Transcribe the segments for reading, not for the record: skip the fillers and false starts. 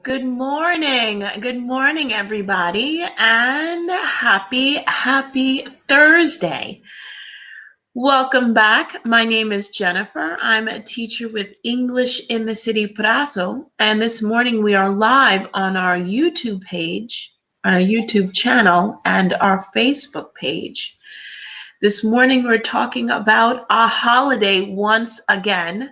Good morning. Good morning, everybody, and happy Thursday. Welcome back. My name is Jennifer. I'm a teacher with English in the City Prazo, and this morning we are live on our YouTube page, on our YouTube channel, and our Facebook page. This morning we're talking about a holiday once again,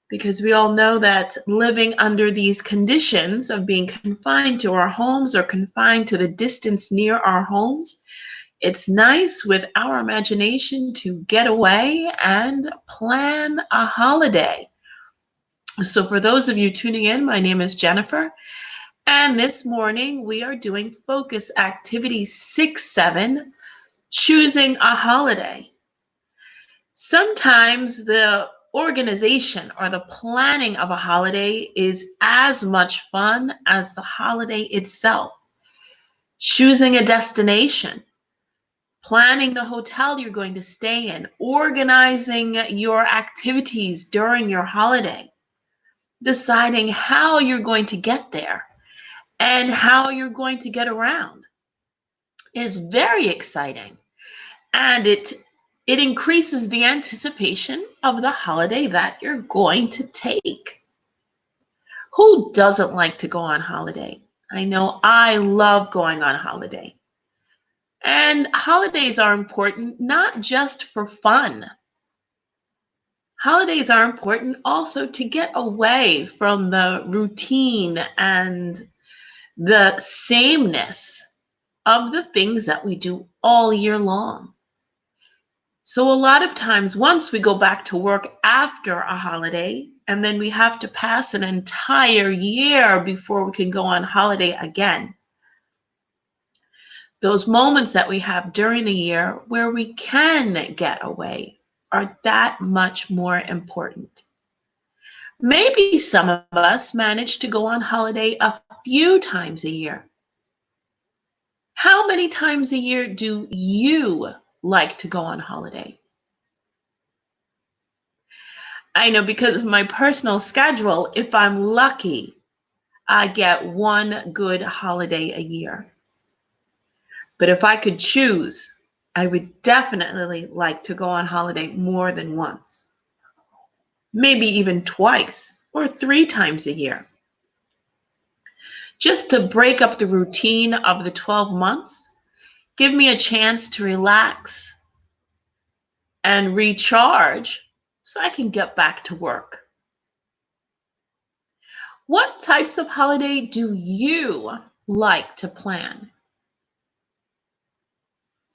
because we all know that living under these conditions of being confined to our homes or confined to the distance near our homes, it's nice with our imagination to get away and plan a holiday. So for those of you tuning in, my name is Jennifer, and this morning we are doing focus activity 6-7, choosing a holiday. Sometimes the organization or the planning of a holiday is as much fun as the holiday itself. Choosing a destination, planning the hotel you're going to stay in, organizing your activities during your holiday, deciding how you're going to get there and how you're going to get around is very exciting. And it increases the anticipation of the holiday that you're going to take. Who doesn't like to go on holiday? I know I love going on holiday. And holidays are important not just for fun. Holidays are important also to get away from the routine and the sameness of the things that we do all year long. So a lot of times, once we go back to work after a holiday, and then we have to pass an entire year before we can go on holiday again. Those moments that we have during the year where we can get away are that much more important. Maybe some of us manage to go on holiday a few times a year. How many times a year do you like to go on holiday? I know because of my personal schedule, if I'm lucky, I get one good holiday a year. But if I could choose, I would definitely like to go on holiday more than once, maybe even twice or 3 times a year. Just to break up the routine of the 12 months, give me a chance to relax and recharge so I can get back to work. What types of holiday do you like to plan?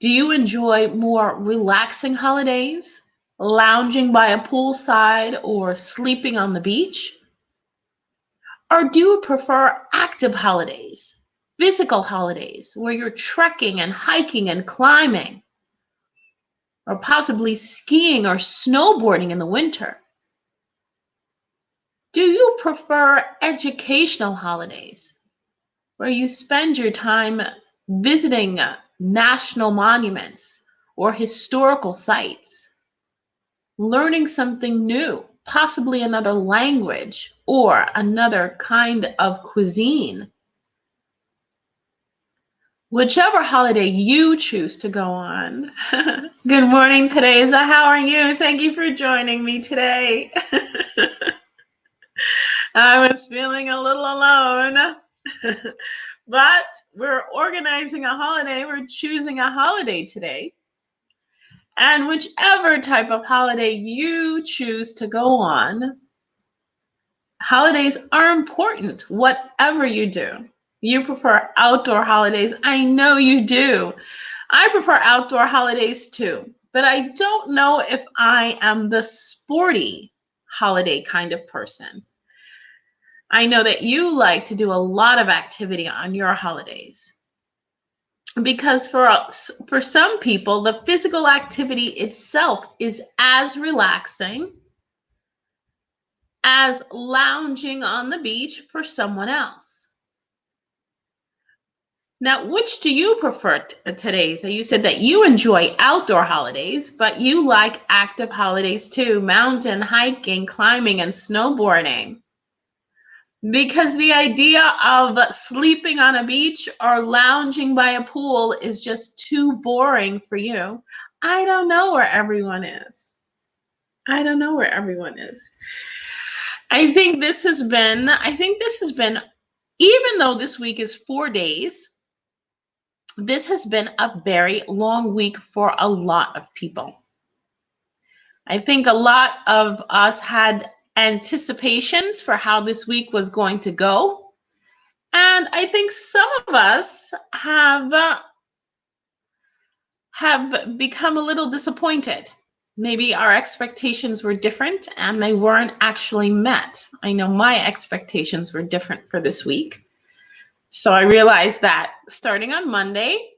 Do you enjoy more relaxing holidays, lounging by a poolside or sleeping on the beach? Or do you prefer active holidays, physical holidays where you're trekking and hiking and climbing, or possibly skiing or snowboarding in the winter? Do you prefer educational holidays where you spend your time visiting national monuments or historical sites, learning something new, possibly another language or another kind of cuisine? Whichever holiday you choose to go on. Good morning, Teresa. How are you? Thank you for joining me today. I was feeling a little alone, but we're organizing a holiday. We're choosing a holiday today. And whichever type of holiday you choose to go on, holidays are important, whatever you do. You prefer outdoor holidays. I know you do. I prefer outdoor holidays too, but I don't know if I am the sporty holiday kind of person. I know that you like to do a lot of activity on your holidays because for some people, the physical activity itself is as relaxing as lounging on the beach for someone else. Now, which do you prefer today? So you said that you enjoy outdoor holidays, but you like active holidays too, mountain hiking, climbing, and snowboarding. because the idea of sleeping on a beach or lounging by a pool is just too boring for you. I don't know where everyone is. I don't know where everyone is. I think this has been, even though this week is 4 days, this has been a very long week for a lot of people. I think a lot of us had anticipations for how this week was going to go. And I think some of us have become a little disappointed. Maybe our expectations were different and they weren't actually met. I know my expectations were different for this week. So I realized that starting on Monday,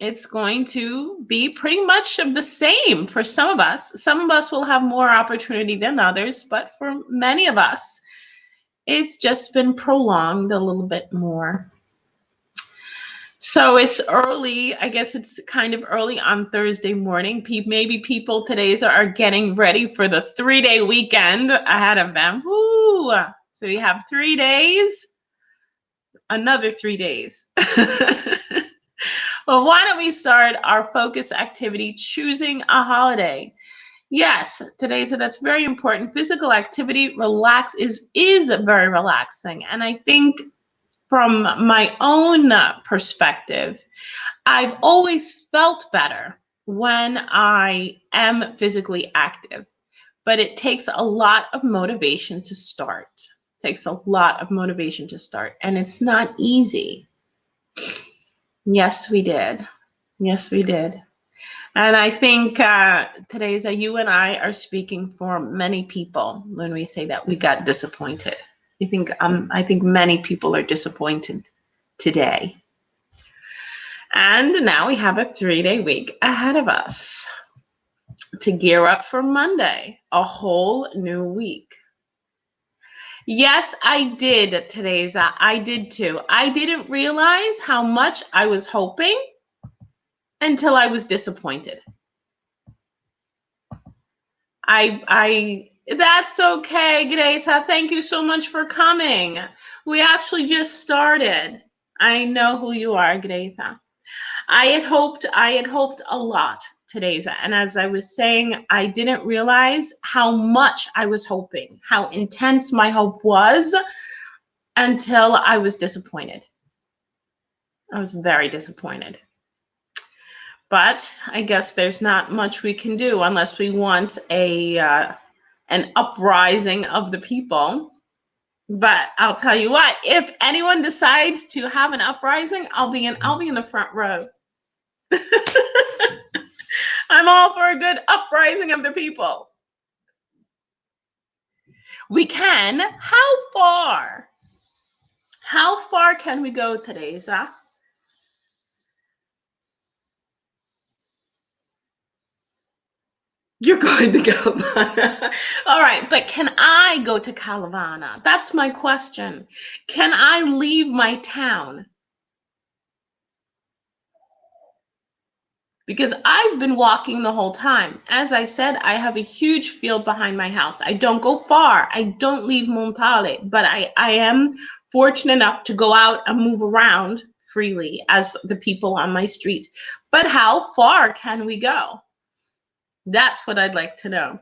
it's going to be pretty much of the same for some of us. Some of us will have more opportunity than others, but for many of us, it's just been prolonged a little bit more. So it's early. I guess it's kind of early on Thursday morning. Maybe people today are getting ready for the 3-day weekend ahead of them. Woo! So we have 3 days, another 3 days. Well, why don't we start our focus activity, choosing a holiday? Yes, that's very important. Physical activity is very relaxing. And I think from my own perspective, I've always felt better when I am physically active, but it takes a lot of motivation to start. It takes a lot of motivation to start, and it's not easy. Yes, we did. Yes, we did. And I think you and I are speaking for many people when we say that we got disappointed. I think many people are disappointed today. And now we have a 3-day week ahead of us to gear up for Monday, a whole new week. Yes, I did, Teresa. I did too. I didn't realize how much I was hoping until I was disappointed. That's okay, Greta. Thank you so much for coming. We actually just started. I know who you are, Greta. I had hoped a lot today. And as I was saying, I didn't realize how much I was hoping, how intense my hope was until I was disappointed. I was very disappointed. But I guess there's not much we can do unless we want an uprising of the people. But I'll tell you what, if anyone decides to have an uprising, I'll be in the front row. I'm all for a good uprising of the people. We can. How far? How far can we go, Teresa? You're going to Calavana. All right, but can I go to Calavana? That's my question. Can I leave my town? Because I've been walking the whole time. As I said, I have a huge field behind my house. I don't go far. I don't leave Montale, but I am fortunate enough to go out and move around freely as the people on my street. But how far can we go? That's what I'd like to know.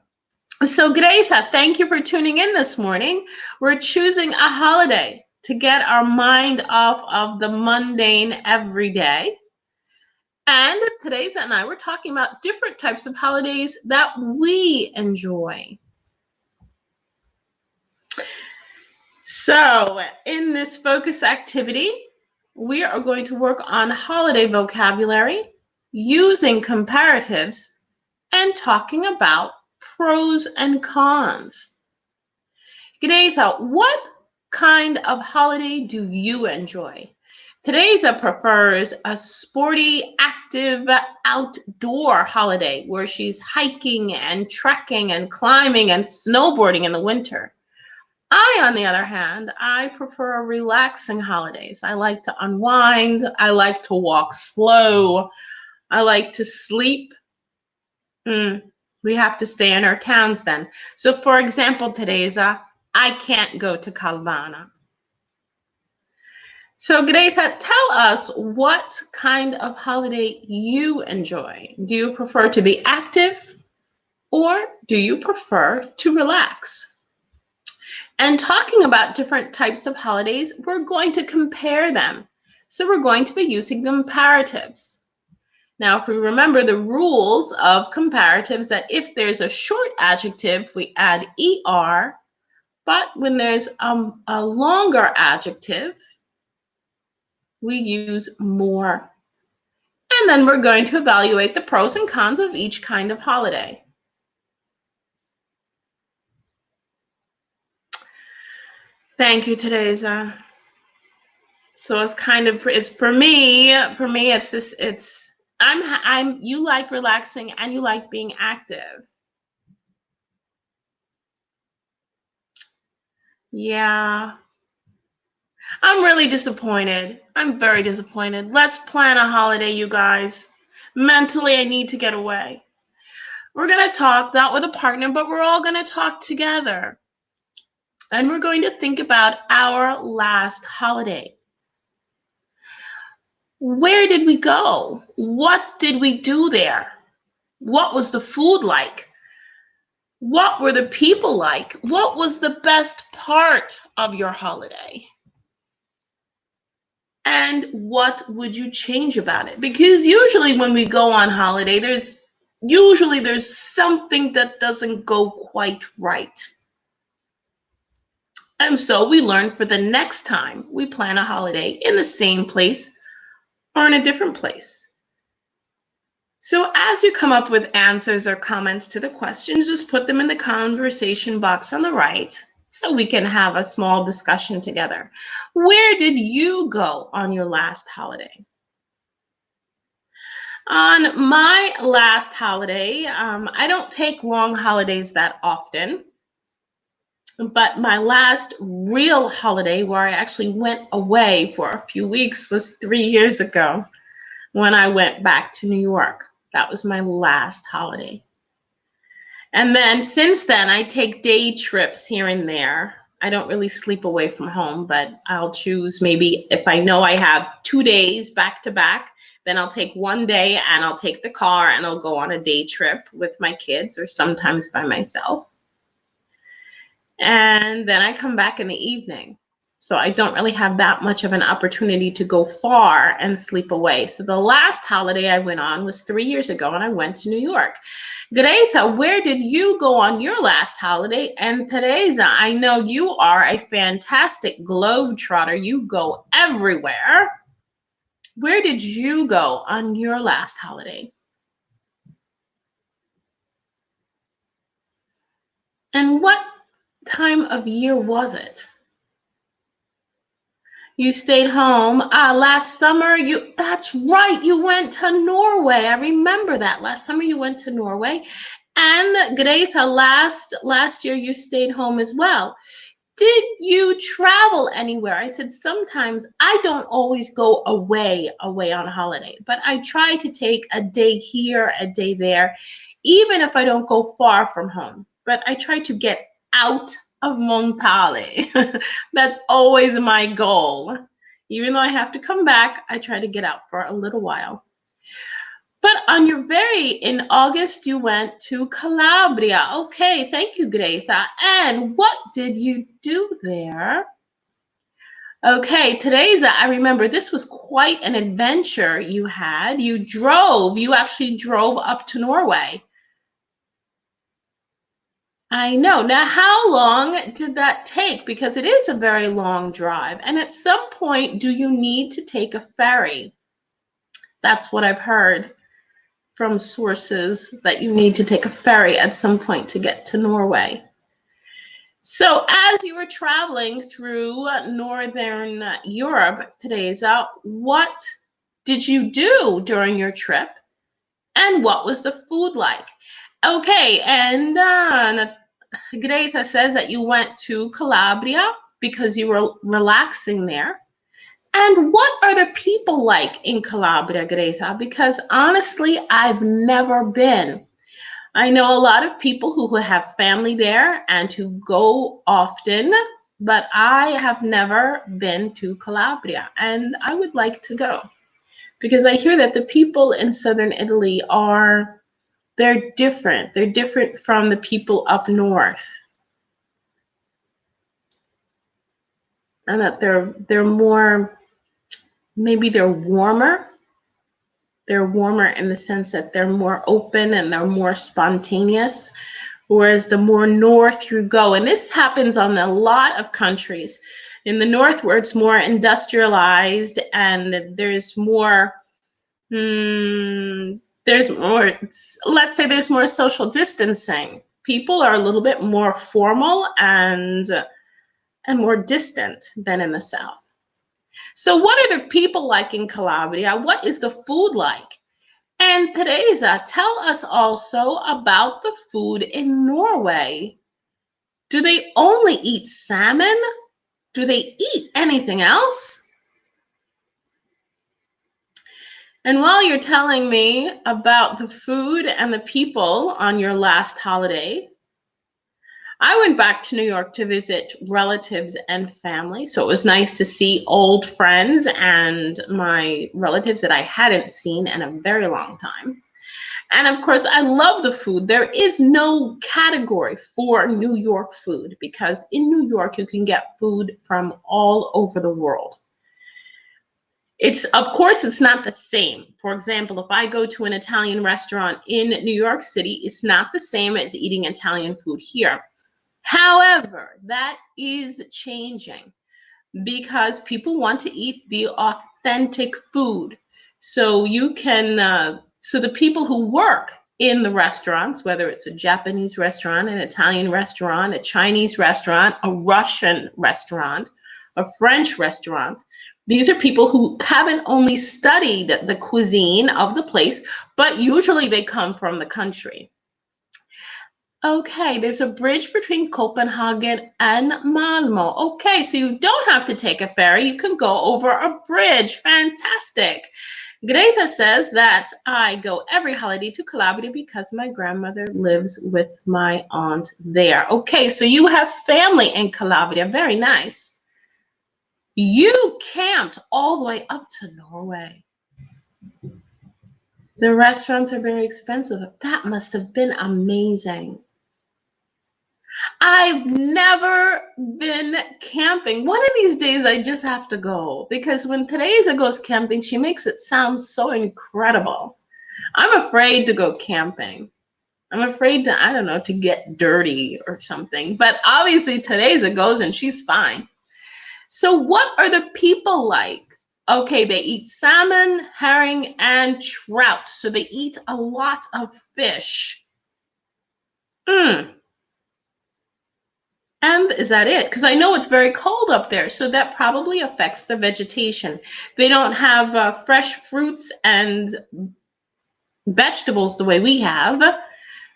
So Greta, thank you for tuning in this morning. We're choosing a holiday to get our mind off of the mundane everyday. And Teresa and I were talking about different types of holidays that we enjoy. So in this focus activity, we are going to work on holiday vocabulary, using comparatives, and talking about pros and cons. Greta, what kind of holiday do you enjoy? Teresa prefers a sporty, active, outdoor holiday where she's hiking and trekking and climbing and snowboarding in the winter. I, on the other hand, I prefer relaxing holidays. I like to unwind. I like to walk slow. I like to sleep. We have to stay in our towns then. So for example, Teresa, I can't go to Calvana. So Greta, tell us what kind of holiday you enjoy. Do you prefer to be active or do you prefer to relax? And talking about different types of holidays, we're going to compare them. So we're going to be using comparatives. Now, if we remember the rules of comparatives, that if there's a short adjective, we add ER, but when there's a longer adjective, we use more. And then we're going to evaluate the pros and cons of each kind of holiday. Thank you, Teresa. So it's for me, it's this, you like relaxing and you like being active. Yeah. I'm really disappointed. I'm very disappointed. Let's plan a holiday, you guys. Mentally, I need to get away. We're going to talk, not with a partner, but we're all going to talk together. And we're going to think about our last holiday. Where did we go? What did we do there? What was the food like? What were the people like? What was the best part of your holiday? And what would you change about it? Because usually when we go on holiday, there's something that doesn't go quite right. And so we learn for the next time we plan a holiday in the same place or in a different place. So as you come up with answers or comments to the questions, just put them in the conversation box on the right so we can have a small discussion together. Where did you go on your last holiday? On my last holiday, I don't take long holidays that often, but my last real holiday where I actually went away for a few weeks was 3 years ago when I went back to New York. That was my last holiday. And then since then, I take day trips here and there. I don't really sleep away from home, but I'll choose maybe if I know I have 2 days back to back, then I'll take one day and I'll take the car and I'll go on a day trip with my kids or sometimes by myself. And then I come back in the evening. So I don't really have that much of an opportunity to go far and sleep away. So the last holiday I went on was 3 years ago and I went to New York. Greta, where did you go on your last holiday? And Teresa, I know you are a fantastic globetrotter. You go everywhere. Where did you go on your last holiday? And what time of year was it? You stayed home last summer. That's right. You went to Norway. I remember that. Last summer you went to Norway. And Greta, last year you stayed home as well. Did you travel anywhere? I said sometimes I don't always go away on holiday, but I try to take a day here, a day there, even if I don't go far from home. But I try to get out of Montale. That's always my goal. Even though I have to come back, I try to get out for a little while. But in August, you went to Calabria. Okay, thank you, Greta. And what did you do there? Okay, Teresa, I remember this was quite an adventure you had. You actually drove up to Norway. I know. Now, how long did that take? Because it is a very long drive. And at some point, do you need to take a ferry? That's what I've heard from sources, that you need to take a ferry at some point to get to Norway. So as you were traveling through Northern Europe, Teresa, what did you do during your trip? And what was the food like? Okay, and Greta says that you went to Calabria because you were relaxing there. And what are the people like in Calabria, Greta? Because honestly, I've never been. I know a lot of people who have family there and who go often, but I have never been to Calabria and I would like to go because I hear that the people in southern Italy they're different. They're different from the people up north. And that they're more, maybe they're warmer. They're warmer in the sense that they're more open and they're more spontaneous. Whereas the more north you go, and this happens on a lot of countries, in the north where it's more industrialized and there's more, let's say there's more social distancing. People are a little bit more formal and more distant than in the south. So what are the people like in Calabria? What is the food like? And Teresa, tell us also about the food in Norway. Do they only eat salmon? Do they eat anything else? And while you're telling me about the food and the people on your last holiday, I went back to New York to visit relatives and family. So it was nice to see old friends and my relatives that I hadn't seen in a very long time. And of course, I love the food. There is no category for New York food because in New York, you can get food from all over the world. Of course, it's not the same. For example, if I go to an Italian restaurant in New York City, it's not the same as eating Italian food here. However, that is changing because people want to eat the authentic food. So so the people who work in the restaurants, whether it's a Japanese restaurant, an Italian restaurant, a Chinese restaurant, a Russian restaurant, a French restaurant, these are people who haven't only studied the cuisine of the place, but usually they come from the country. Okay, there's a bridge between Copenhagen and Malmo. Okay, so you don't have to take a ferry. You can go over a bridge. Fantastic. Greta says that I go every holiday to Calabria because my grandmother lives with my aunt there. Okay, so you have family in Calabria. Very nice. You camped all the way up to Norway. The restaurants are very expensive. That must have been amazing. I've never been camping. One of these days I just have to go because when Teresa goes camping, she makes it sound so incredible. I'm afraid to go camping. I'm afraid to, I don't know, to get dirty or something. But obviously Teresa goes and she's fine. So what are the people like? Okay, they eat salmon, herring, and trout. So they eat a lot of fish. And is that it? Because I know it's very cold up there, so that probably affects the vegetation. They don't have fresh fruits and vegetables the way we have,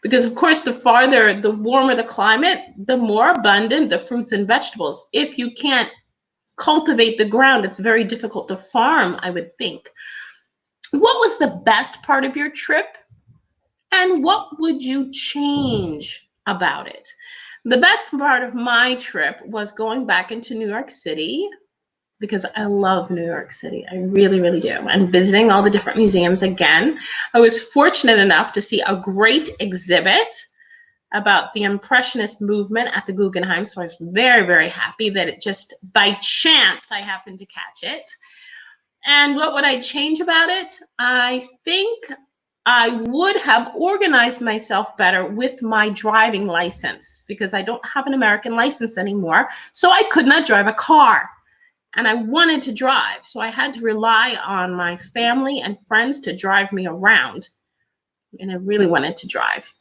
because of course, the warmer the climate, the more abundant the fruits and vegetables. If you can't cultivate the ground, it's very difficult to farm, I would think. What was the best part of your trip? And what would you change about it? The best part of my trip was going back into New York City because I love New York City. I really, really do. And visiting all the different museums again. I was fortunate enough to see a great exhibit about the Impressionist movement at the Guggenheim. So I was very, very happy that it just by chance I happened to catch it. And what would I change about it? I think I would have organized myself better with my driving license because I don't have an American license anymore. So I could not drive a car and I wanted to drive. So I had to rely on my family and friends to drive me around. And I really wanted to drive.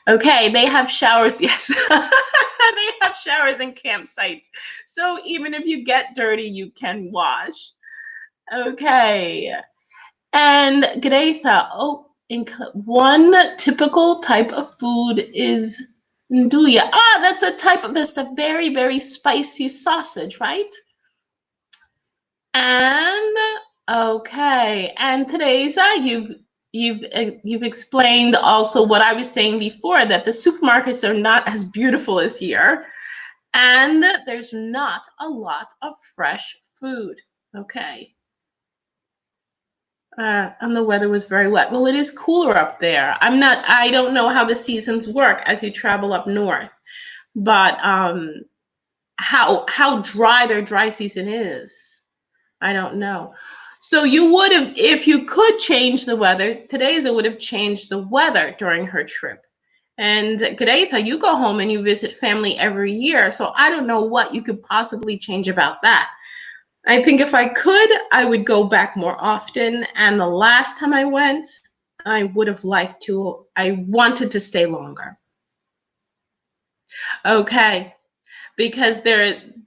Okay, they have showers. Yes, they have showers and campsites. So even if you get dirty, you can wash. Okay. And Greta, one typical type of food is nduja. That's the very, very spicy sausage, right? And okay, and Teresa, you've explained also what I was saying before, that the supermarkets are not as beautiful as here, and there's not a lot of fresh food. Okay. And the weather was very wet. Well, it is cooler up there. I don't know how the seasons work as you travel up north, but how dry their dry season is, I don't know. So you would have, if you could change the weather, Teresa would have changed the weather during her trip. And Greta, you go home and you visit family every year. So I don't know what you could possibly change about that. I think if I could, I would go back more often. And the last time I went, I would have liked to, I wanted to stay longer. Okay. Because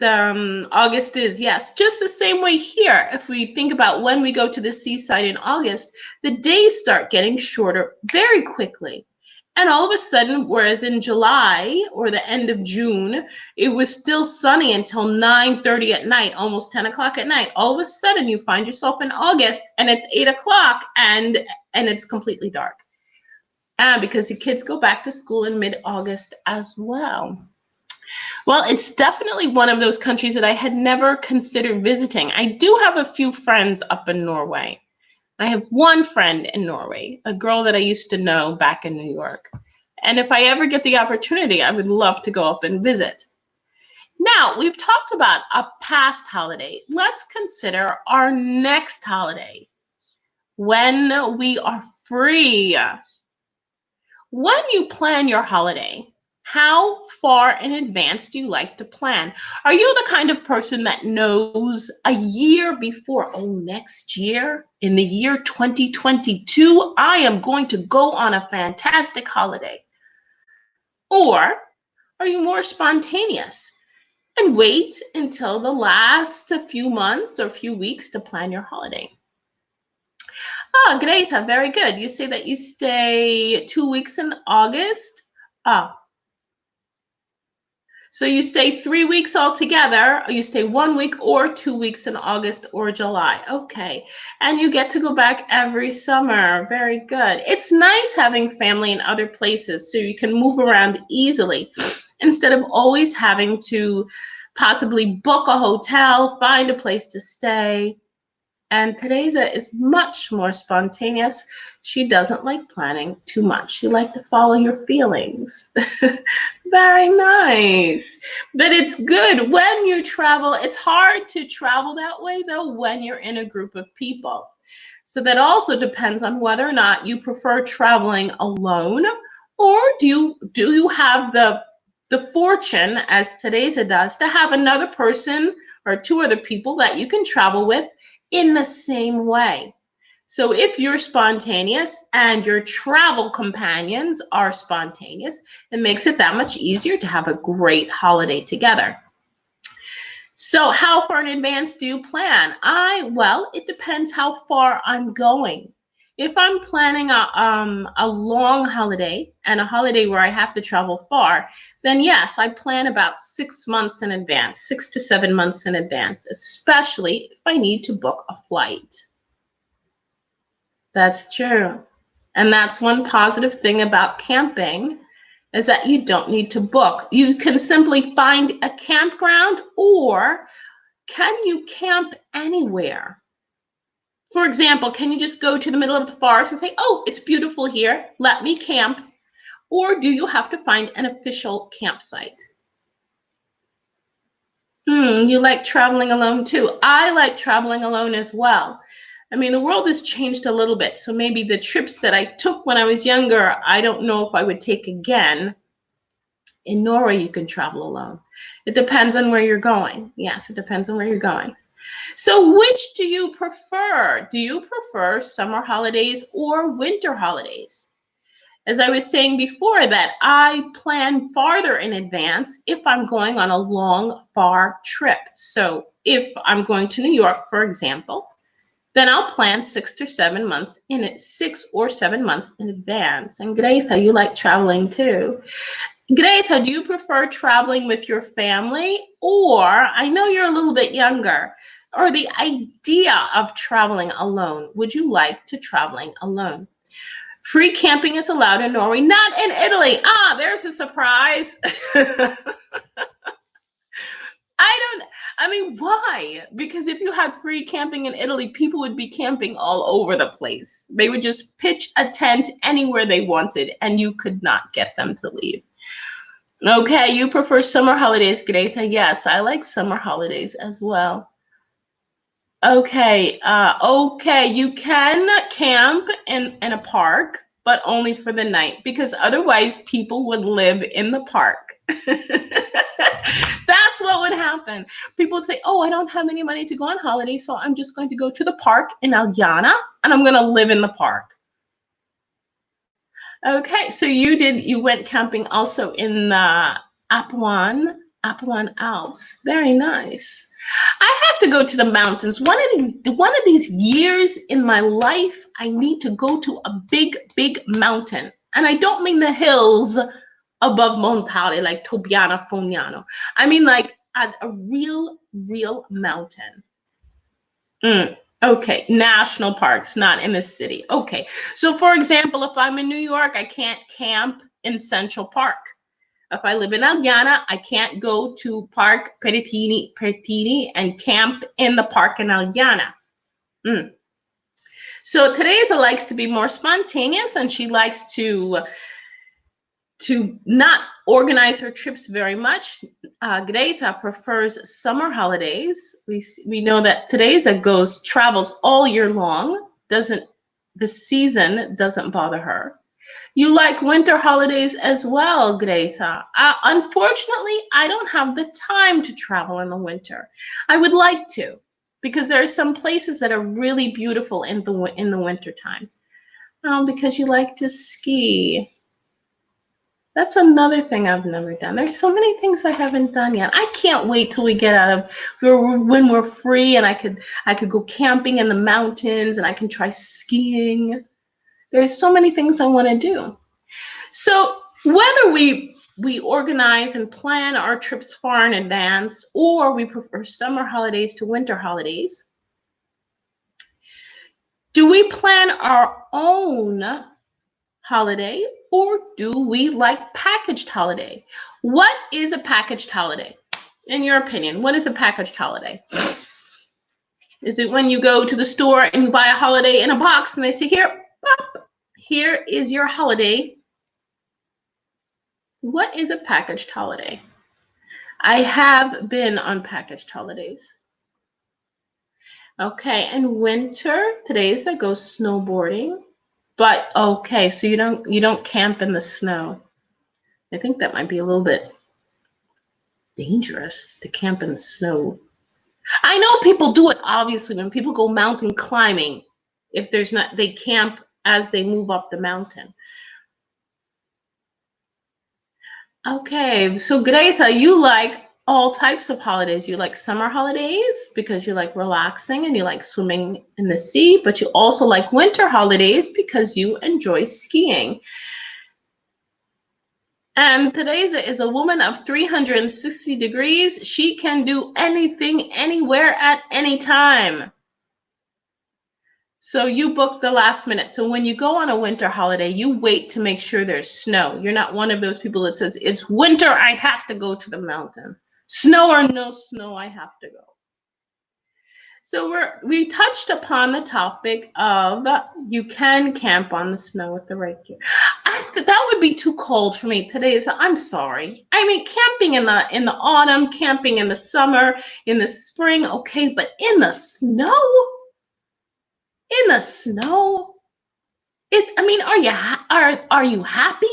August is, yes, just the same way here. If we think about when we go to the seaside in August, the days start getting shorter very quickly. And all of a sudden, whereas in July or the end of June, it was still sunny until 9:30 at night, almost 10 o'clock at night. All of a sudden, you find yourself in August and it's 8 o'clock and it's completely dark. Because the kids go back to school in mid-August as well. Well, it's definitely one of those countries that I had never considered visiting. I do have a few friends up in Norway. I have one friend in Norway, a girl that I used to know back in New York. And if I ever get the opportunity, I would love to go up and visit. Now, we've talked about a past holiday. Let's consider our next holiday, when we are free. When you plan your holiday, how far in advance do you like to plan? Are you the kind of person that knows a year before, oh, next year, in the year 2022, I am going to go on a fantastic holiday? Or are you more spontaneous and wait until the last few months or few weeks to plan your holiday? Ah, Greta, very good. You say that you stay 2 weeks in August. Ah, so you stay 3 weeks altogether, or you stay 1 week or 2 weeks in August or July. Okay. And you get to go back every summer. Very good. It's nice having family in other places so you can move around easily instead of always having to possibly book a hotel, find a place to stay. And Teresa is much more spontaneous. She doesn't like planning too much. She likes to follow your feelings. Very nice. But it's good when you travel. It's hard to travel that way, though, when you're in a group of people. So that also depends on whether or not you prefer traveling alone, or do you have the fortune, as Teresa does, to have another person or two other people that you can travel with in the same way. So if you're spontaneous and your travel companions are spontaneous, it makes it that much easier to have a great holiday together. So how far in advance do you plan? Well, it depends how far I'm going. If I'm planning a long holiday and a holiday where I have to travel far, then yes, I plan about 6 months in advance, 6 to 7 months in advance, especially if I need to book a flight. That's true. And that's one positive thing about camping, is that you don't need to book. You can simply find a campground, or can you camp anywhere? For example, can you just go to the middle of the forest and say, oh, it's beautiful here, let me camp? Or do you have to find an official campsite? You like traveling alone too. I like traveling alone as well. I mean, the world has changed a little bit. So maybe the trips that I took when I was younger, I don't know if I would take again. In Norway, you can travel alone. It depends on where you're going. Yes, it depends on where you're going. So which do you prefer? Do you prefer summer holidays or winter holidays? As I was saying before, that I plan farther in advance if I'm going on a long, far trip. So if I'm going to New York, for example, then I'll plan 6 or 7 months in advance. And Greta, you like traveling too. Greta, do you prefer traveling with your family, or, I know you're a little bit younger, or the idea of traveling alone? Would you like to traveling alone? Free camping is allowed in Norway, not in Italy. Ah, there's a surprise. I mean, why? Because if you had free camping in Italy, people would be camping all over the place. They would just pitch a tent anywhere they wanted, and you could not get them to leave. Okay, you prefer summer holidays, Greta? Yes, I like summer holidays as well. Okay, okay, you can camp in a park, but only for the night because otherwise people would live in the park. That's what would happen. People would say, "Oh, I don't have any money to go on holiday, so I'm just going to go to the park in Aljana and I'm going to live in the park." Okay, so you went camping also in Apuan Alps. Very nice. I have to go to the mountains. One of these years in my life, I need to go to a big mountain. And I don't mean the hills above Montale, like Tobiano Fognano. I mean like a real mountain. Okay, national parks, not in the city. Okay, so for example, if I'm in New York, I can't camp in Central Park. If I live in Aljana, I can't go to Park Perettini and camp in the park in Aljana. So Teresa likes to be more spontaneous, and she likes to not organize her trips very much. Greta prefers summer holidays. We know that Teresa travels all year long. The season doesn't bother her. You like winter holidays as well, Greta. Unfortunately, I don't have the time to travel in the winter. I would like to, because there are some places that are really beautiful in the winter time. Because you like to ski. That's another thing I've never done. There's so many things I haven't done yet. I can't wait till we get out of when we're free and I could go camping in the mountains and I can try skiing. There's so many things I want to do. So whether we organize and plan our trips far in advance or we prefer summer holidays to winter holidays, do we plan our own holiday or do we like packaged holiday? What is a packaged holiday? In your opinion, what is a packaged holiday? Is it when you go to the store and you buy a holiday in a box and they say, here, pop, here is your holiday? What is a packaged holiday? I have been on packaged holidays. Okay, and winter, today's I go snowboarding. But okay, so you don't camp in the snow. I think that might be a little bit dangerous to camp in the snow. I know people do it obviously when people go mountain climbing. If there's not, they camp as they move up the mountain. Okay, so Greta, you like all types of holidays. You like summer holidays because you like relaxing and you like swimming in the sea, but you also like winter holidays because you enjoy skiing. And Teresa is a woman of 360 degrees. She can do anything, anywhere, at any time. So you book the last minute. So when you go on a winter holiday, you wait to make sure there's snow. You're not one of those people that says, it's winter, I have to go to the mountain. Snow or no snow, I have to go. So we touched upon the topic of you can camp on the snow with the right gear. That would be too cold for me today. So I'm sorry. I mean, camping in the autumn, camping in the summer, in the spring, okay, but in the snow, I mean, are you happy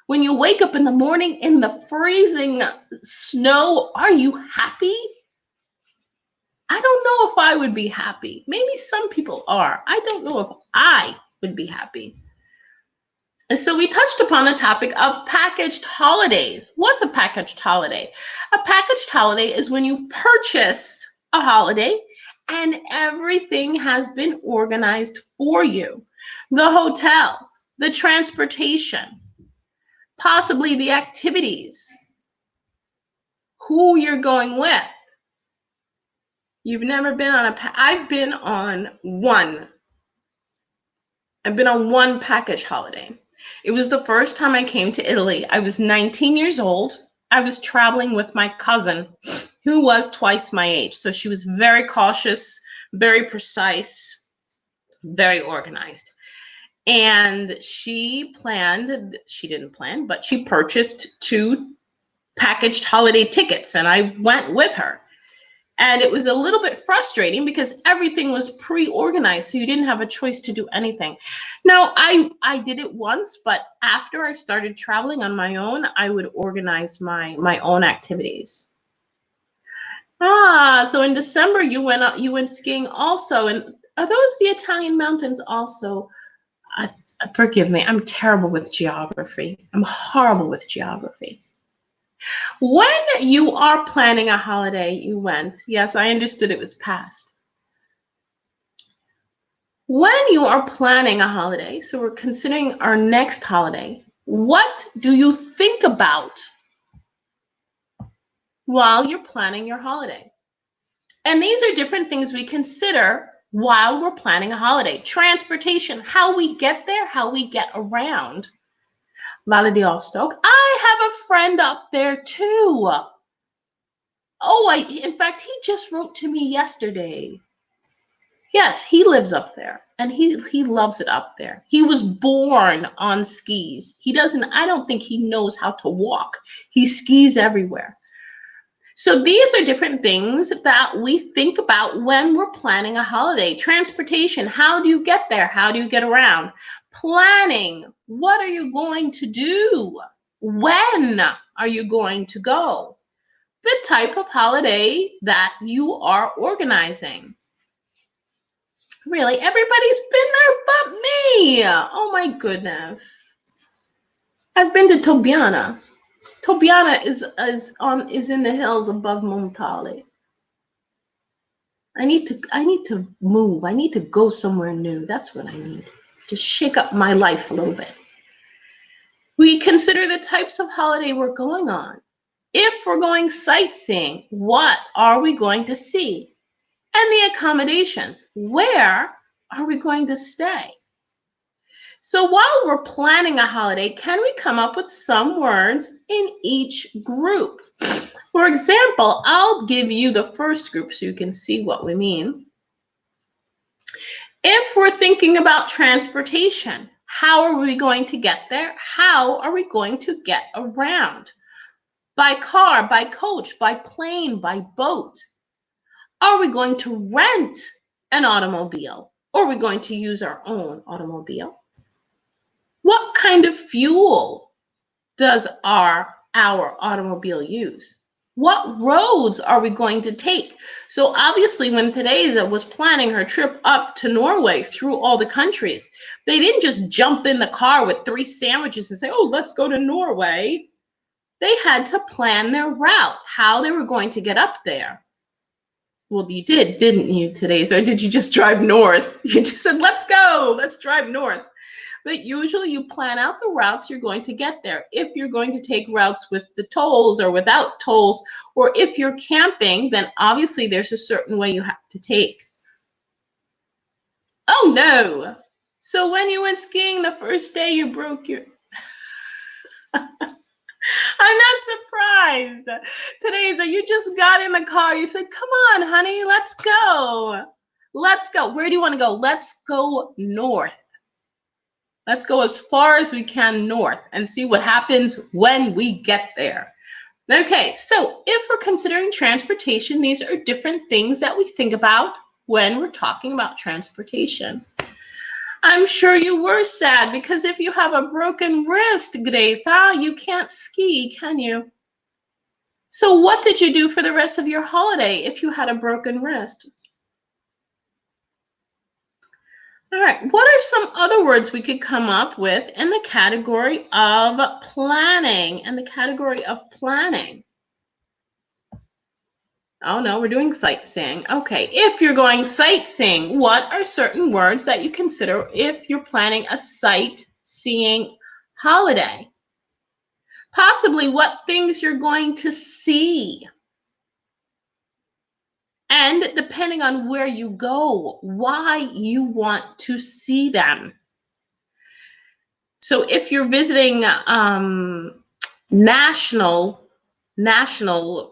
when you wake up in the morning in the freezing snow? Are you happy? I don't know if I would be happy. Maybe some people are. I don't know if I would be happy. And so we touched upon the topic of packaged holidays. What's a packaged holiday? A packaged holiday is when you purchase a holiday and everything has been organized for you. The hotel, the transportation, possibly the activities, who you're going with. You've never been on I've been on one I've been on one package holiday. It was the first time I came to Italy. I was 19 years old. I was traveling with my cousin, who was twice my age. So she was very cautious, very precise, very organized. And she didn't plan, but she purchased 2 packaged holiday tickets, and I went with her. And it was a little bit frustrating because everything was pre-organized, so you didn't have a choice to do anything. Now, I did it once, but after I started traveling on my own, I would organize my own activities. So in December you went skiing also, and are those the Italian mountains also? Uh, Forgive me, I'm terrible with geography. I'm horrible with geography. When you are planning a holiday, you went. Yes, I understood it was past. When you are planning a holiday, so we're considering our next holiday, what do you think about while you're planning your holiday? And these are different things we consider while we're planning a holiday. Transportation, how we get there, how we get around. Valle d'Aosta. I have a friend up there too. In fact, he just wrote to me yesterday. Yes, he lives up there and he loves it up there. He was born on skis. I don't think he knows how to walk. He skis everywhere. So these are different things that we think about when we're planning a holiday. Transportation, how do you get there? How do you get around? Planning, what are you going to do? When are you going to go? The type of holiday that you are organizing. Really, everybody's been there but me. Oh my goodness. I've been to Tobiana. Tobiana is in the hills above Montale. I need to move. I need to go somewhere new. That's what I need. Just shake up my life a little bit. We consider the types of holiday we're going on. If we're going sightseeing, what are we going to see? And the accommodations. Where are we going to stay? So while we're planning a holiday, can we come up with some words in each group? For example, I'll give you the first group so you can see what we mean. If we're thinking about transportation, how are we going to get there? How are we going to get around? By car, by coach, by plane, by boat. Are we going to rent an automobile? Or are we going to use our own automobile? What kind of fuel does our automobile use? What roads are we going to take? So obviously when Teresa was planning her trip up to Norway through all the countries, they didn't just jump in the car with 3 sandwiches and say, oh, let's go to Norway. They had to plan their route, how they were going to get up there. Well, you did, didn't you, Teresa? Or did you just drive north? You just said, let's go, let's drive north. But usually you plan out the routes you're going to get there. If you're going to take routes with the tolls or without tolls, or if you're camping, then obviously there's a certain way you have to take. Oh no! So when you went skiing the first day, you broke your... I'm not surprised. Teresa, you just got in the car. You said, come on, honey, let's go. Let's go. Where do you want to go? Let's go north. Let's go as far as we can north and see what happens when we get there. Okay, so if we're considering transportation, these are different things that we think about when we're talking about transportation. I'm sure you were sad because if you have a broken wrist, Greta, you can't ski, can you? So what did you do for the rest of your holiday if you had a broken wrist? All right, what are some other words we could come up with in the category of planning? Oh no, we're doing sightseeing. Okay, if you're going sightseeing, what are certain words that you consider if you're planning a sightseeing holiday? Possibly what things you're going to see. And depending on where you go, why you want to see them. So if you're visiting national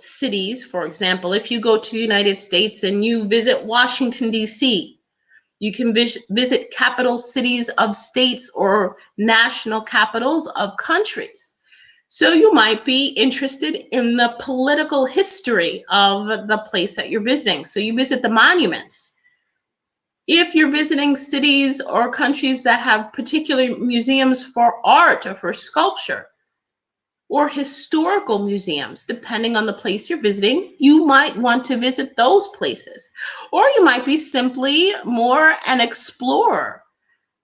cities, for example, if you go to the United States and you visit Washington, D.C., you can visit capital cities of states or national capitals of countries. So you might be interested in the political history of the place that you're visiting. So you visit the monuments. If you're visiting cities or countries that have particular museums for art or for sculpture, or historical museums, depending on the place you're visiting, you might want to visit those places. Or you might be simply more an explorer.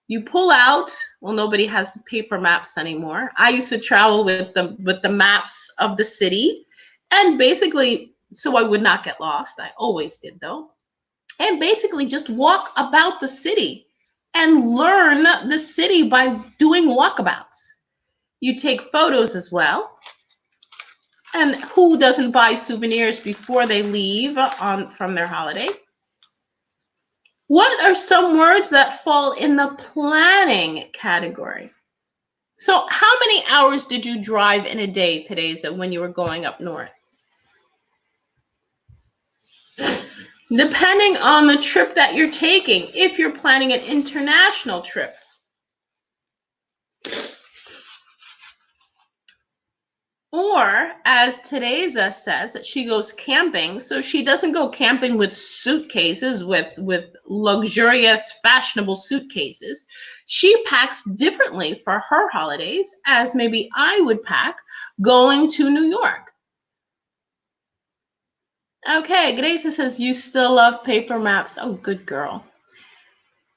You pull out, well, nobody has the paper maps anymore. I used to travel with the maps of the city, and basically, so I would not get lost. I always did though. And basically just walk about the city and learn the city by doing walkabouts. You take photos as well. And who doesn't buy souvenirs before they leave from their holiday? What are some words that fall in the planning category? So how many hours did you drive in a day, Teresa, when you were going up north? Depending on the trip that you're taking, if you're planning an international trip, or as Teresa says, that she goes camping, so she doesn't go camping with suitcases, with luxurious, fashionable suitcases. She packs differently for her holidays, as maybe I would pack going to New York. Okay, Greta says, you still love paper maps. Oh, good girl.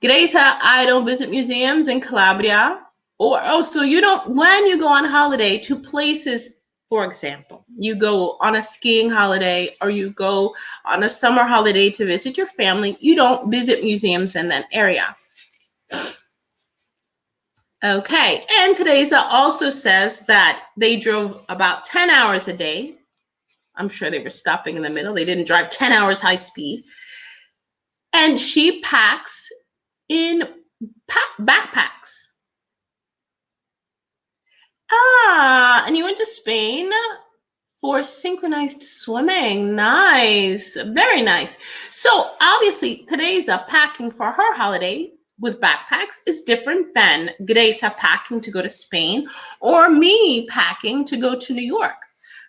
Greta, I don't visit museums in Calabria. So you don't, when you go on holiday to places, for example, you go on a skiing holiday or you go on a summer holiday to visit your family, you don't visit museums in that area. Okay, and Teresa also says that they drove about 10 hours a day. I'm sure they were stopping in the middle. They didn't drive 10 hours high speed. And she packs in backpacks. And you went to Spain for synchronized swimming. Nice, very nice. So obviously today's packing for her holiday with backpacks is different than Greta packing to go to Spain or me packing to go to New York.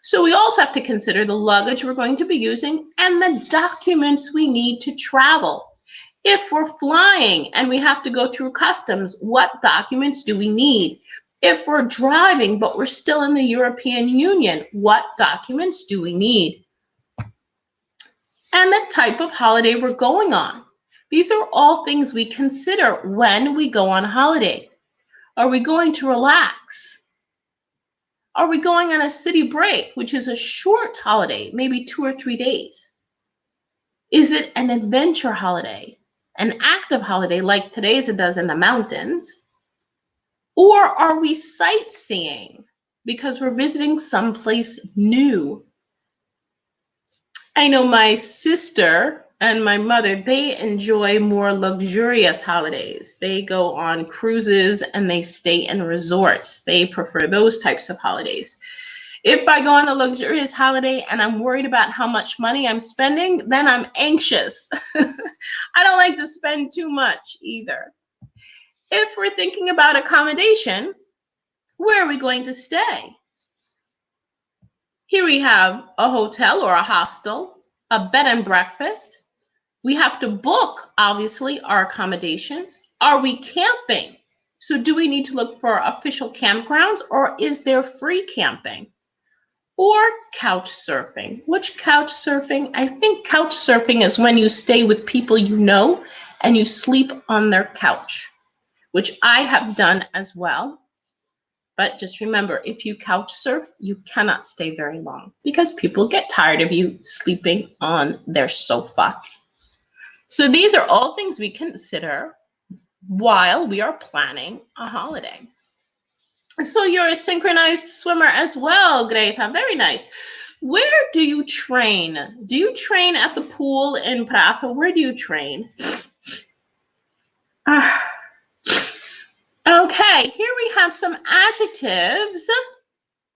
So we also have to consider the luggage we're going to be using and the documents we need to travel. If we're flying and we have to go through customs, what documents do we need? If we're driving, but we're still in the European Union, what documents do we need? And the type of holiday we're going on. These are all things we consider when we go on holiday. Are we going to relax? Are we going on a city break, which is a short holiday, maybe 2 or 3 days? Is it an adventure holiday, an active holiday like today's it does in the mountains? Or are we sightseeing because we're visiting someplace new? I know my sister and my mother, they enjoy more luxurious holidays. They go on cruises and they stay in resorts. They prefer those types of holidays. If I go on a luxurious holiday and I'm worried about how much money I'm spending, then I'm anxious. I don't like to spend too much either. If we're thinking about accommodation, where are we going to stay? Here we have a hotel or a hostel, a bed and breakfast. We have to book, obviously, our accommodations. Are we camping? So do we need to look for official campgrounds or is there free camping? Or couch surfing. Which couch surfing? I think couch surfing is when you stay with people you know and you sleep on their couch, which I have done as well. But just remember, if you couch surf, you cannot stay very long because people get tired of you sleeping on their sofa. So these are all things we consider while we are planning a holiday. So you're a synchronized swimmer as well, Greta. Very nice. Where do you train? Do you train at the pool in Prato? Where do you train? Okay, Okay, here we have some adjectives,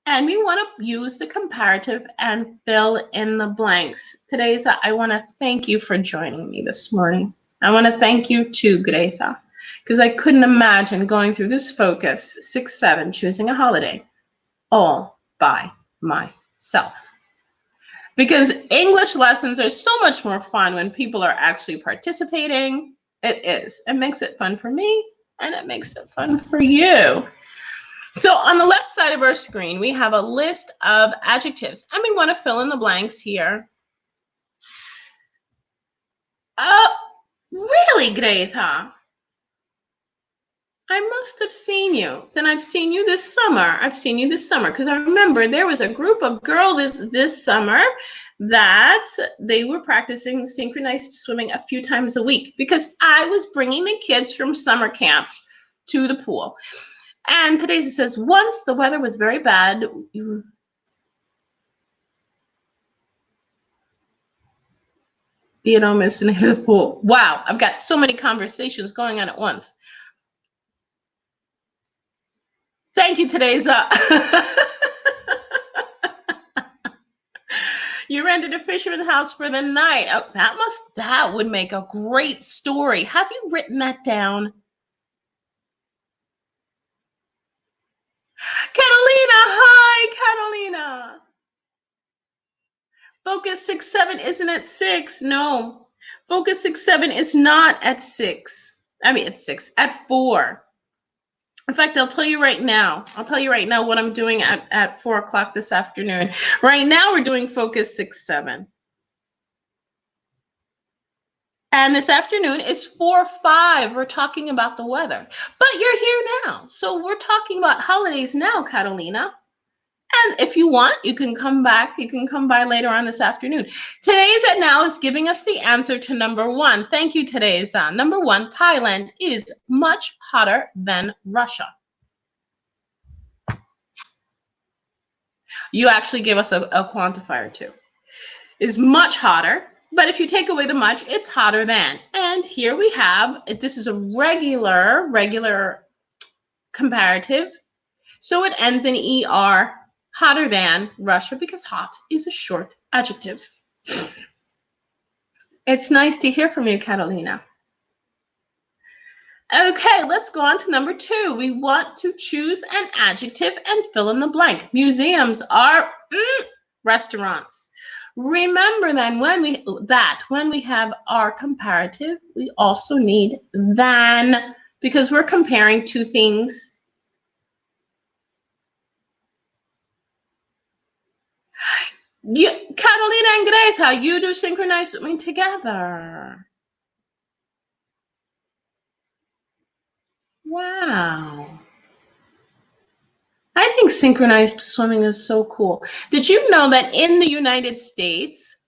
and we want to use the comparative and fill in the blanks. Today's, I want to thank you for joining me this morning. I want to thank you too, Greta, because I couldn't imagine going through this focus, 6-7, choosing a holiday, all by myself. Because English lessons are so much more fun when people are actually participating. It is. It makes it fun for me, and it makes it fun for you. So on the left side of our screen, we have a list of adjectives, and we want to fill in the blanks here. Really, Greta? I must have seen you. Then I've seen you this summer. I've seen you this summer because I remember there was a group of girls this summer that they were practicing synchronized swimming a few times a week because I was bringing the kids from summer camp to the pool. And today's it says, once the weather was very bad. You know, miss the name of the pool. Wow, I've got so many conversations going on at once. Thank you, Teresa. You rented a fisherman's house for the night. Oh, that would make a great story. Have you written that down? Catalina, hi, Catalina. Focus 6-7 isn't at 6. No. Focus 6-7 is not at 6. I mean, at 6, at 4. In fact, I'll tell you right now. I'll tell you right now what I'm doing at 4 o'clock this afternoon. Right now, we're doing Focus 6-7. And this afternoon, it's 4-5. We're talking about the weather. But you're here now. So we're talking about holidays now, Catalina. And if you want, you can come back. You can come by later on this afternoon. Today's at now is giving us the answer to number 1. Thank you, today's on. Number 1, Thailand is much hotter than Russia. You actually give us a quantifier too. Is much hotter, but if you take away the much, it's hotter than. And here we have, this is a regular comparative. So it ends in ER, hotter than Russia, because hot is a short adjective. It's nice to hear from you, Catalina. Okay, let's go on to number 2. We want to choose an adjective and fill in the blank. Museums are restaurants. Remember then when we have our comparative, we also need than, because we're comparing two things. Catalina and Greta, you do synchronized swimming together. Wow. I think synchronized swimming is so cool. Did you know that in the United States,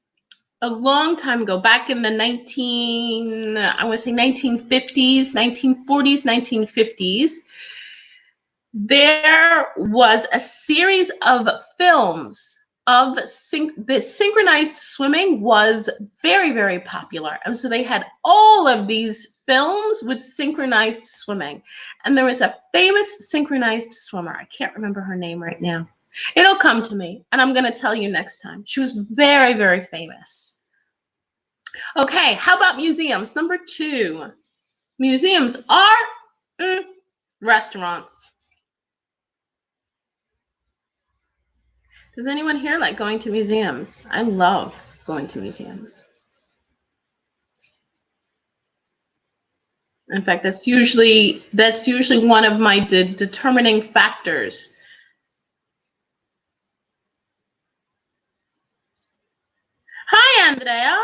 a long time ago, back in the 1950s, 1940s, 1950s, there was a series of films of the synchronized swimming was very, very popular. And so they had all of these films with synchronized swimming. And there was a famous synchronized swimmer. I can't remember her name right now. It'll come to me, and I'm going to tell you next time. She was very, very famous. Okay, how about museums? Number 2. Museums are restaurants. Does anyone here like going to museums? I love going to museums. In fact, that's usually one of my determining factors. Hi, Andrea.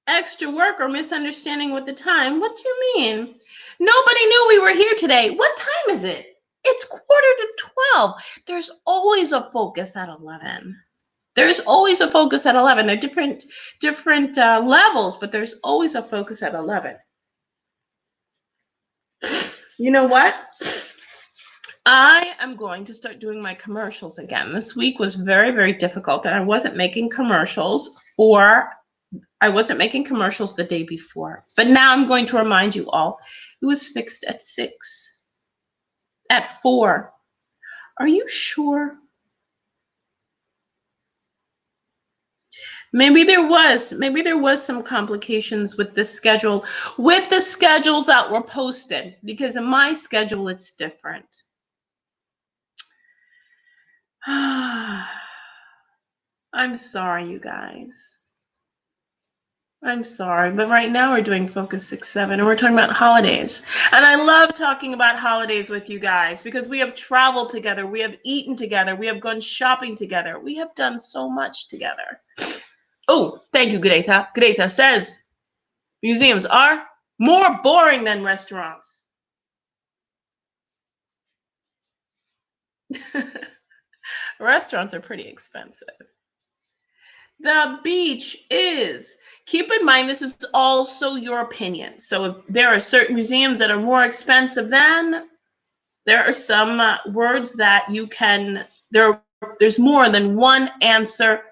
Extra work or misunderstanding with the time? What do you mean? Nobody knew we were here today. What time is it? It's 11:45. There's always a focus at 11. There's always a focus at 11. They're different levels, but there's always a focus at 11. You know what? I am going to start doing my commercials again. This week was very, very difficult, and I wasn't making commercials the day before. But now I'm going to remind you all, it was fixed at 6. At 4. Are you sure? Maybe there was some complications with the schedule, with the schedules that were posted, because in my schedule it's different. I'm sorry, you guys. I'm sorry, but right now we're doing Focus 6-7 and we're talking about holidays. And I love talking about holidays with you guys because we have traveled together, we have eaten together, we have gone shopping together. We have done so much together. Oh, thank you, Greta. Greta says museums are more boring than restaurants. Restaurants are pretty expensive. The beach is. Keep in mind, this is also your opinion. So if there are certain museums that are more expensive than, there are some words that you can, there's more than one answer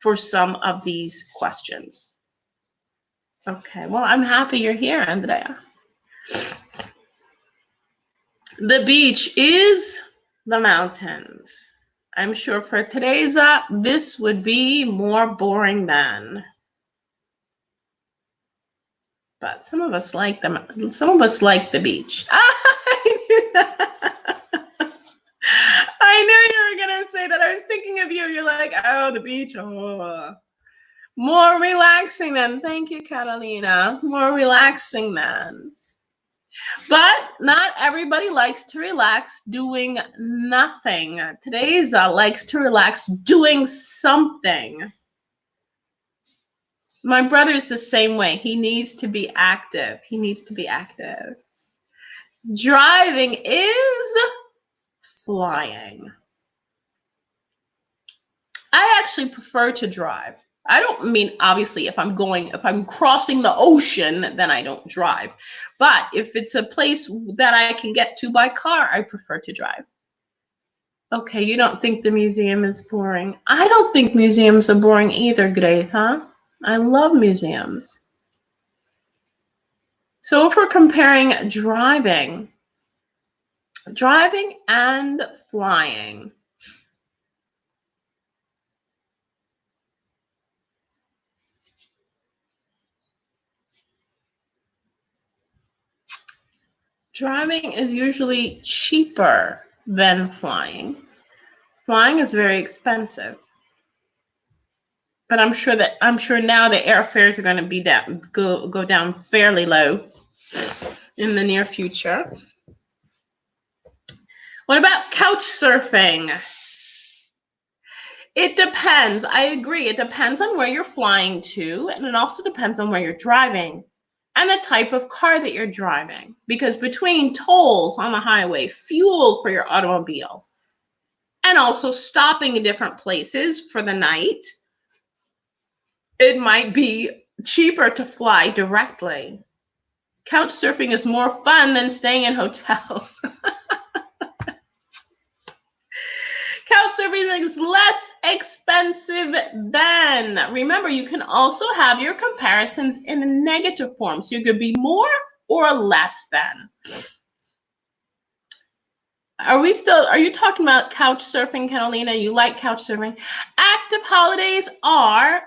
for some of these questions. Okay, well, I'm happy you're here, Andrea. The beach is the mountains. I'm sure for today's this would be more boring than. But some of us like them. Some of us like the beach. I knew that. I knew you were gonna say that. I was thinking of you. You're like, oh, the beach. Oh, more relaxing than. Thank you, Catalina. More relaxing than. But not everybody likes to relax doing nothing. Today's likes to relax doing something. My brother's the same way. He needs to be active. He needs to be active. Driving is flying. I actually prefer to drive. I don't mean, obviously, if I'm crossing the ocean, then I don't drive. But if it's a place that I can get to by car, I prefer to drive. Okay, you don't think the museum is boring. I don't think museums are boring either, Greta. I love museums. So if we're comparing driving and flying. Driving is usually cheaper than flying. Flying is very expensive. But I'm sure now the airfares are going to be go down fairly low in the near future. What about couch surfing? It depends. I agree. It depends on where you're flying to, and it also depends on where you're driving and the type of car that you're driving. Because between tolls on the highway, fuel for your automobile, and also stopping in different places for the night, it might be cheaper to fly directly. Couch surfing is more fun than staying in hotels. Couch surfing is less expensive than. Remember, you can also have your comparisons in a negative form. So you could be more or less than. Are you talking about couch surfing, Catalina? You like couch surfing? Active holidays are,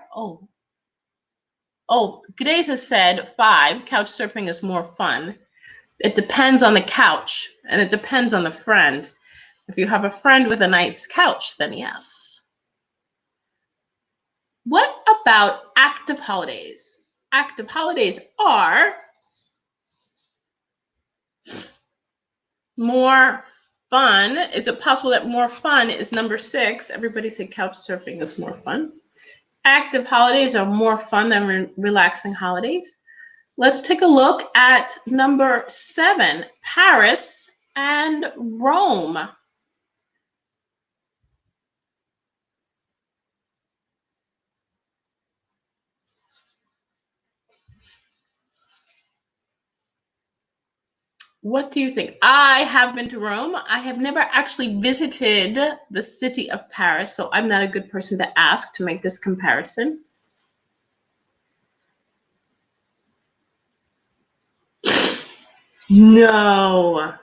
Greta said 5. Couch surfing is more fun. It depends on the couch, and it depends on the friend. If you have a friend with a nice couch, then yes. What about active holidays? Active holidays are more fun. Is it possible that more fun is number 6? Everybody said couch surfing is more fun. Active holidays are more fun than relaxing holidays. Let's take a look at number 7, Paris and Rome. What do you think? I have been to Rome. I have never actually visited the city of Paris, so I'm not a good person to ask to make this comparison. No.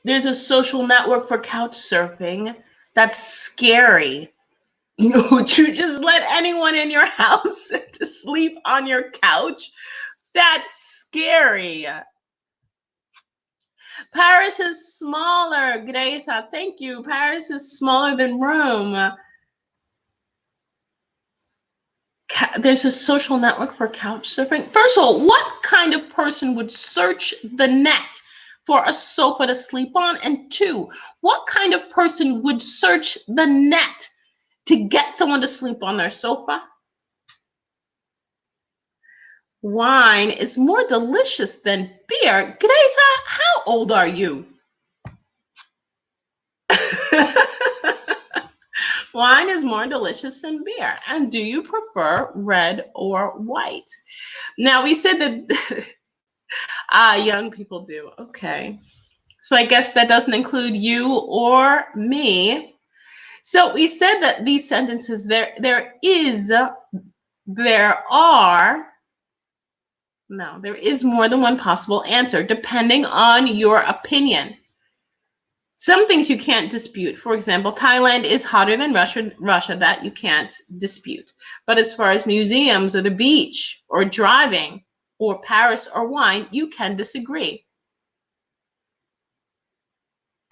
There's a social network for couch surfing. That's scary. Would you just let anyone in your house to sleep on your couch? That's scary. Paris is smaller, Greta. Thank you. Paris is smaller than Rome. There's a social network for couch surfing. First of all, what kind of person would search the net for a sofa to sleep on? And two, what kind of person would search the net to get someone to sleep on their sofa? Wine is more delicious than beer. Greta, how old are you? Wine is more delicious than beer. And do you prefer red or white? Now, we said that young people do. Okay. So I guess that doesn't include you or me. So we said that these sentences, there is more than one possible answer depending on your opinion. Some things you can't dispute. For example, Thailand is hotter than Russia, that you can't dispute. But as far as museums or the beach or driving or Paris or wine, you can disagree.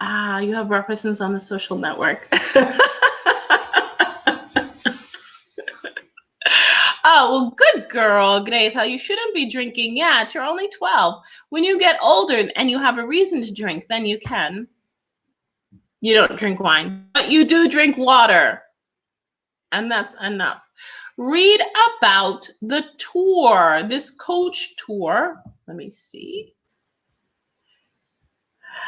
You have references on the social network. Oh, well, good girl, Greta. You shouldn't be drinking yet. You're only 12. When you get older and you have a reason to drink, then you can. You don't drink wine, but you do drink water. And that's enough. Read about the tour, this coach tour. Let me see.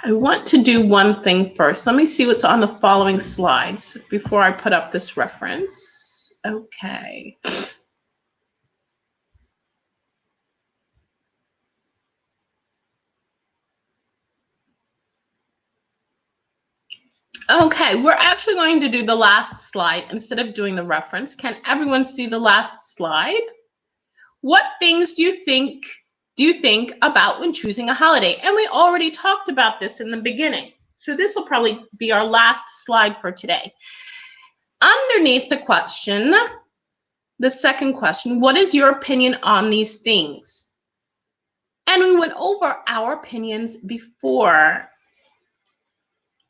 I want to do one thing first. Let me see what's on the following slides before I put up this reference. Okay. Okay, we're actually going to do the last slide instead of doing the reference. Can everyone see the last slide? What things do you think about when choosing a holiday? And we already talked about this in the beginning. So this will probably be our last slide for today. Underneath the question, the second question, what is your opinion on these things? And we went over our opinions before.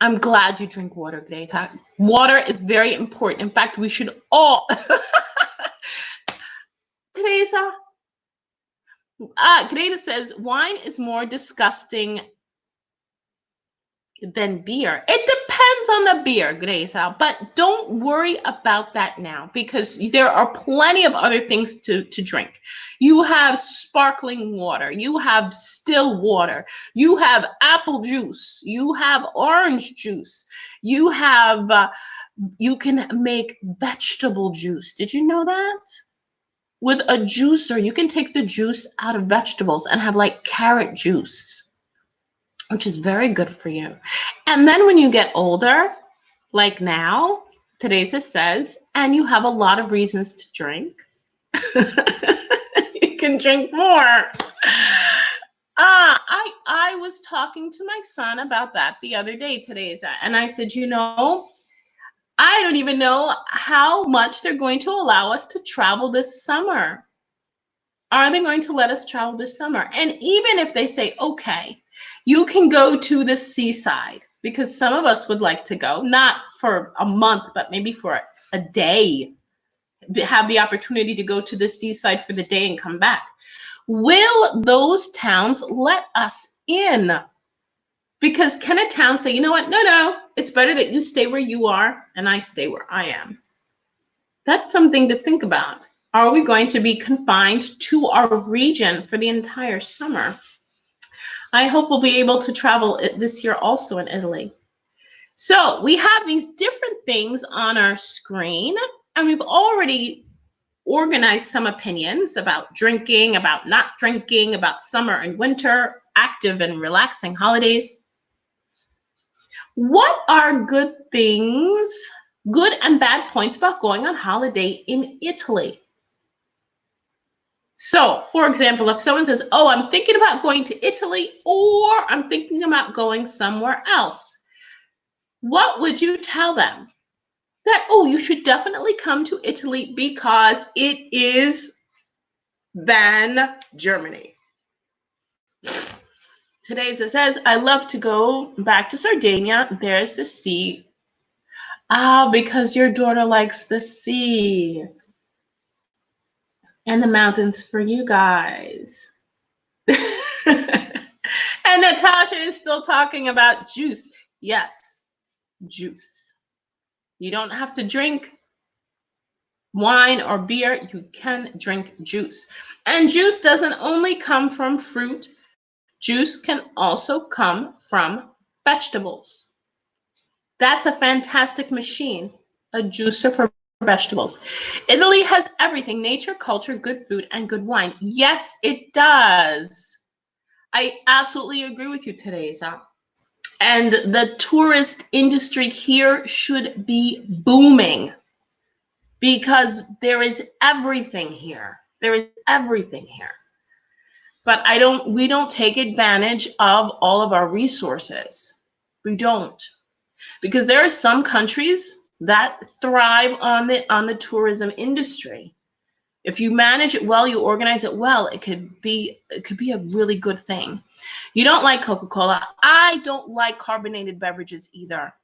I'm glad you drink water, Greta. Water is very important. In fact, we should all. Teresa. Greta says wine is more disgusting than beer. It depends on the beer, Greta, but don't worry about that now because there are plenty of other things to drink. You have sparkling water, you have still water, you have apple juice, you have orange juice, you have, you can make vegetable juice. Did you know that? With a juicer, you can take the juice out of vegetables and have like carrot juice, which is very good for you. And then when you get older, like now, Teresa says, and you have a lot of reasons to drink, you can drink more. I was talking to my son about that the other day, Teresa, and I said, you know, I don't even know how much they're going to allow us to travel this summer. Are they going to let us travel this summer? And even if they say, okay, you can go to the seaside, because some of us would like to go, not for a month, but maybe for a day, have the opportunity to go to the seaside for the day and come back. Will those towns let us in? Because can a town say, you know what, no, it's better that you stay where you are and I stay where I am? That's something to think about. Are we going to be confined to our region for the entire summer? I hope we'll be able to travel this year also in Italy. So we have these different things on our screen, and we've already organized some opinions about drinking, about not drinking, about summer and winter, active and relaxing holidays. What are good things, good and bad points about going on holiday in Italy? So, for example, if someone says, oh, I'm thinking about going to Italy or I'm thinking about going somewhere else, what would you tell them? That, oh, you should definitely come to Italy because it is then Germany. Today's it says, I love to go back to Sardinia. There's the sea. Ah, because your daughter likes the sea and the mountains for you guys. And Natasha is still talking about juice. Yes, juice. You don't have to drink wine or beer. You can drink juice. And juice doesn't only come from fruit. Juice can also come from vegetables. That's a fantastic machine, a juicer for vegetables. Italy has everything: nature, culture, good food, and good wine. Yes, it does. I absolutely agree with you, Teresa. And the tourist industry here should be booming because there is everything here. There is everything here. But we don't take advantage of all of our resources. We don't. Because there are some countries that thrive on the tourism industry. If you manage it well, you organize it well, it could be a really good thing. You don't like Coca-Cola. I don't like carbonated beverages either.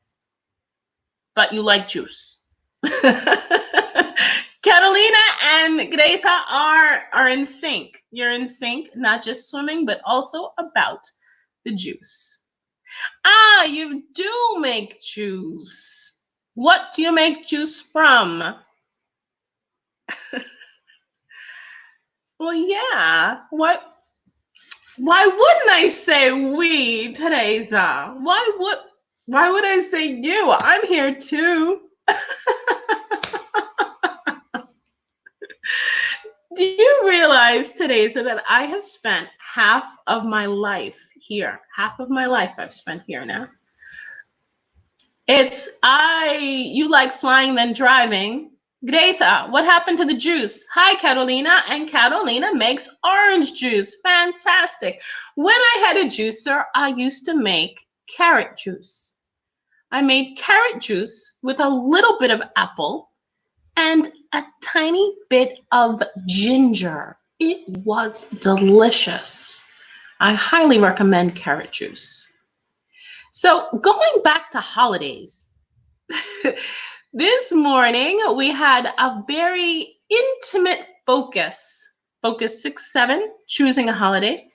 But you like juice. Catalina and Greta are in sync. You're in sync, not just swimming, but also about the juice. Ah, you do make juice. What do you make juice from? Well, yeah. Why wouldn't I say we, Teresa? Why would I say you? I'm here too. Do you realize, Teresa, that I have spent half of my life here? Half of my life I've spent here now. You like flying than driving. Greta, what happened to the juice? Hi, Carolina. And Carolina makes orange juice. Fantastic. When I had a juicer, I used to make carrot juice. I made carrot juice with a little bit of apple and a tiny bit of ginger. It was delicious. I highly recommend carrot juice. So going back to holidays, this morning we had a very intimate focus 6-7, choosing a holiday.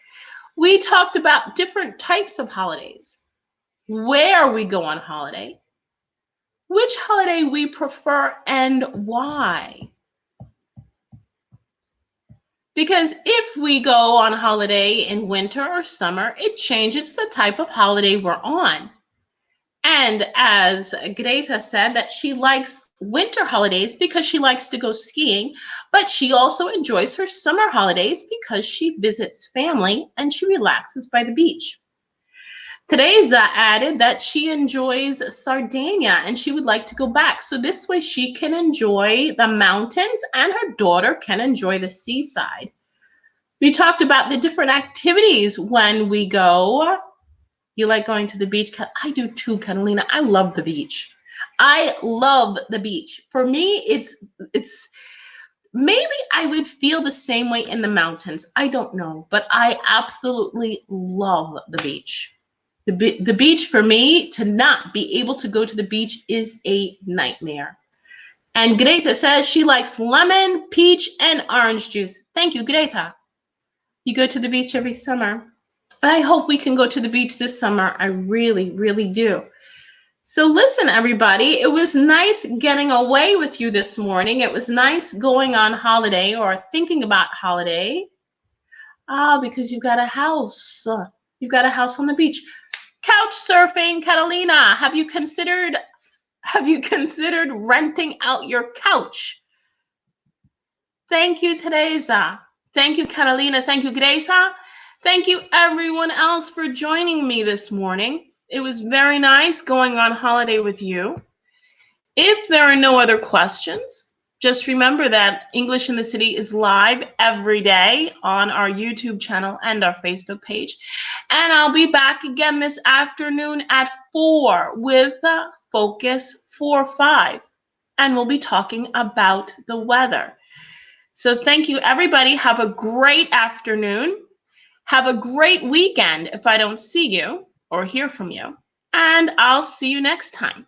We talked about different types of holidays, where we go on holiday, which holiday we prefer and why. Because if we go on holiday in winter or summer, it changes the type of holiday we're on. And as Greta said, that she likes winter holidays because she likes to go skiing, but she also enjoys her summer holidays because she visits family and she relaxes by the beach. Teresa added that she enjoys Sardinia and she would like to go back. So this way she can enjoy the mountains and her daughter can enjoy the seaside. We talked about the different activities when we go. You like going to the beach? I do too, Catalina. I love the beach. I love the beach. For me, it's maybe I would feel the same way in the mountains. I don't know, but I absolutely love the beach. The beach for me, to not be able to go to the beach is a nightmare. And Greta says she likes lemon, peach, and orange juice. Thank you, Greta. You go to the beach every summer. I hope we can go to the beach this summer. I really, really do. So listen, everybody, it was nice getting away with you this morning. It was nice going on holiday or thinking about holiday. Because you've got a house. You've got a house on the beach. Couch surfing, Catalina. Have you considered renting out your couch? Thank you, Teresa. Thank you, Catalina. Thank you, Greta. Thank you, everyone else, for joining me this morning. It was very nice going on holiday with you. If there are no other questions, Just remember that English in the City is live every day on our YouTube channel and our Facebook page. And I'll be back again this afternoon at 4 with Focus 4-5. And we'll be talking about the weather. So thank you, everybody. Have a great afternoon. Have a great weekend if I don't see you or hear from you. And I'll see you next time.